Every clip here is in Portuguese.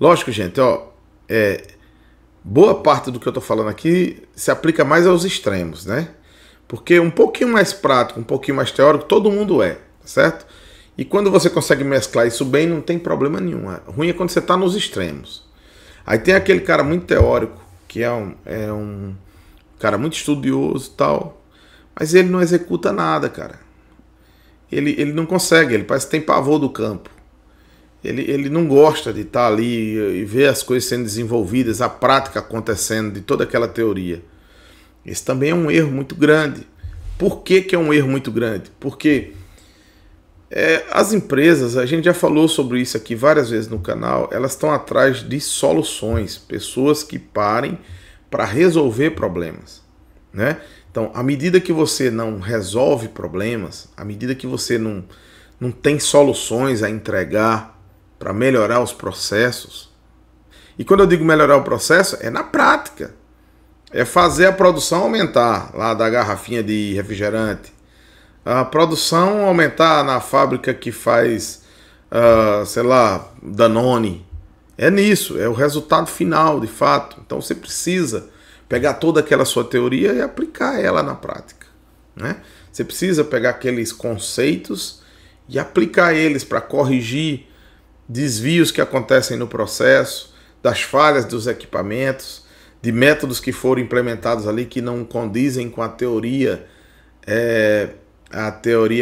Lógico, gente, ó, boa parte do que eu estou falando aqui se aplica mais aos extremos, né? Porque um pouquinho mais prático, um pouquinho mais teórico, todo mundo é, certo? E quando você consegue mesclar isso bem, não tem problema nenhum. Ruim é quando você está nos extremos. Aí tem aquele cara muito teórico, que é um cara muito estudioso e tal, mas ele não executa nada, cara. Ele não consegue, ele parece que tem pavor do campo. Ele não gosta de estar ali e ver as coisas sendo desenvolvidas, a prática acontecendo de toda aquela teoria. Esse também é um erro muito grande. Por que é um erro muito grande? Porque as empresas, a gente já falou sobre isso aqui várias vezes no canal, elas estão atrás de soluções, pessoas que parem para resolver problemas, né? Então, à medida que você não resolve problemas, à medida que você não tem soluções a entregar para melhorar os processos, e quando eu digo melhorar o processo, é na prática, é fazer a produção aumentar lá da garrafinha de refrigerante, a produção aumentar na fábrica que faz, sei lá, Danone. É nisso, é o resultado final, de fato. Então você precisa pegar toda aquela sua teoria e aplicar ela na prática, né? Você precisa pegar aqueles conceitos e aplicar eles para corrigir desvios que acontecem no processo, das falhas dos equipamentos, de métodos que foram implementados ali que não condizem com a teoria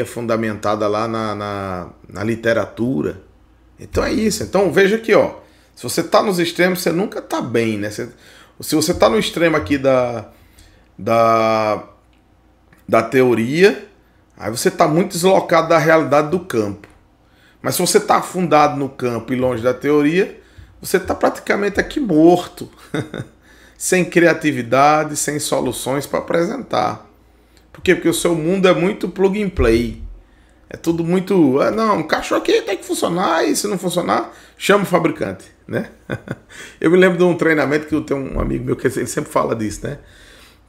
fundamentada lá na literatura. Então é isso. Então veja aqui, ó, se você está nos extremos, você nunca está bem, né? Se você está no extremo aqui da teoria, aí você está muito deslocado da realidade do campo. Mas se você está afundado no campo e longe da teoria, você está praticamente aqui morto, sem criatividade, sem soluções para apresentar. Por quê? Porque o seu mundo é muito plug and play. É tudo muito... não, o cachorro aqui tem que funcionar e se não funcionar, chama o fabricante, né? Eu me lembro de um treinamento que eu tenho um amigo meu que ele sempre fala disso, né?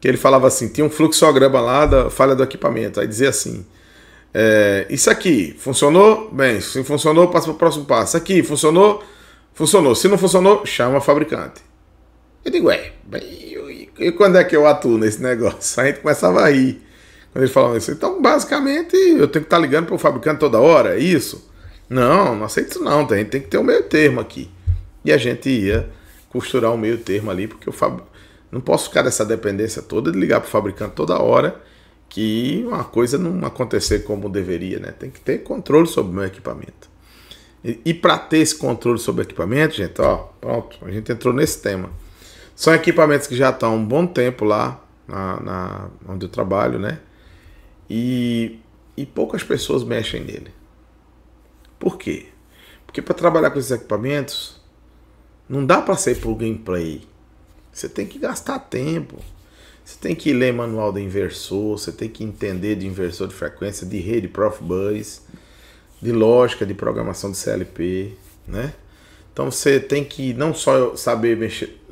Que ele falava assim, tinha um fluxograma lá da falha do equipamento. Aí dizia assim, isso aqui funcionou? Bem, se funcionou, passa para o próximo passo. Isso aqui funcionou? Funcionou. Se não funcionou, chama o fabricante. Eu digo, e quando é que eu atuo nesse negócio? A gente começava a rir quando ele falava isso. Então, basicamente, eu tenho que estar ligando para o fabricante toda hora, é isso? Não aceito isso não, a gente tem que ter um meio termo aqui. E a gente ia costurar um meio termo ali, porque não posso ficar nessa dependência toda de ligar para o fabricante toda hora, que uma coisa não acontecer como deveria, né? Tem que ter controle sobre o meu equipamento. E para ter esse controle sobre o equipamento, gente, ó, pronto, a gente entrou nesse tema. São equipamentos que já estão há um bom tempo lá, onde eu trabalho, né? E poucas pessoas mexem nele. Por quê? Porque para trabalhar com esses equipamentos, não dá para ser plug and play. Você tem que gastar tempo. Você tem que ler manual de inversor, você tem que entender de inversor de frequência, de rede Profibus, de lógica, de programação de CLP, né? Então você tem que não só saber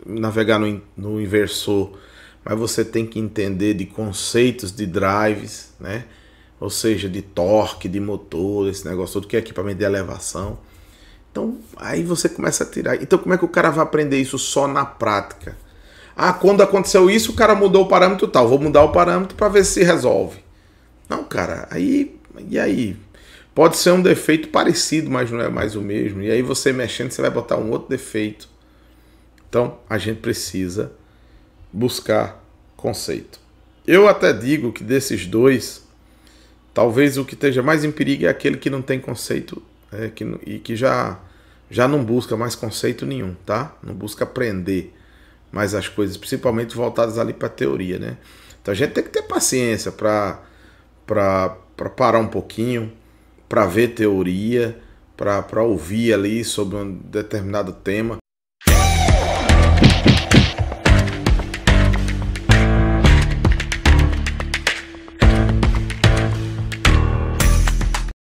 navegar no inversor, mas você tem que entender de conceitos de drives, né? Ou seja, de torque, de motor, esse negócio todo que é equipamento de elevação. Então aí você começa a tirar. Então como é que o cara vai aprender isso só na prática? Quando aconteceu isso, o cara mudou o parâmetro tal. Vou mudar o parâmetro para ver se resolve. Não, cara, e aí? Pode ser um defeito parecido, mas não é mais o mesmo. E aí você mexendo, você vai botar um outro defeito. Então, a gente precisa buscar conceito. Eu até digo que desses dois, talvez o que esteja mais em perigo é aquele que não tem conceito e que já não busca mais conceito nenhum, tá? Não busca aprender mais as coisas, principalmente voltadas ali para a teoria, né? Então a gente tem que ter paciência para parar um pouquinho, para ver teoria, para ouvir ali sobre um determinado tema.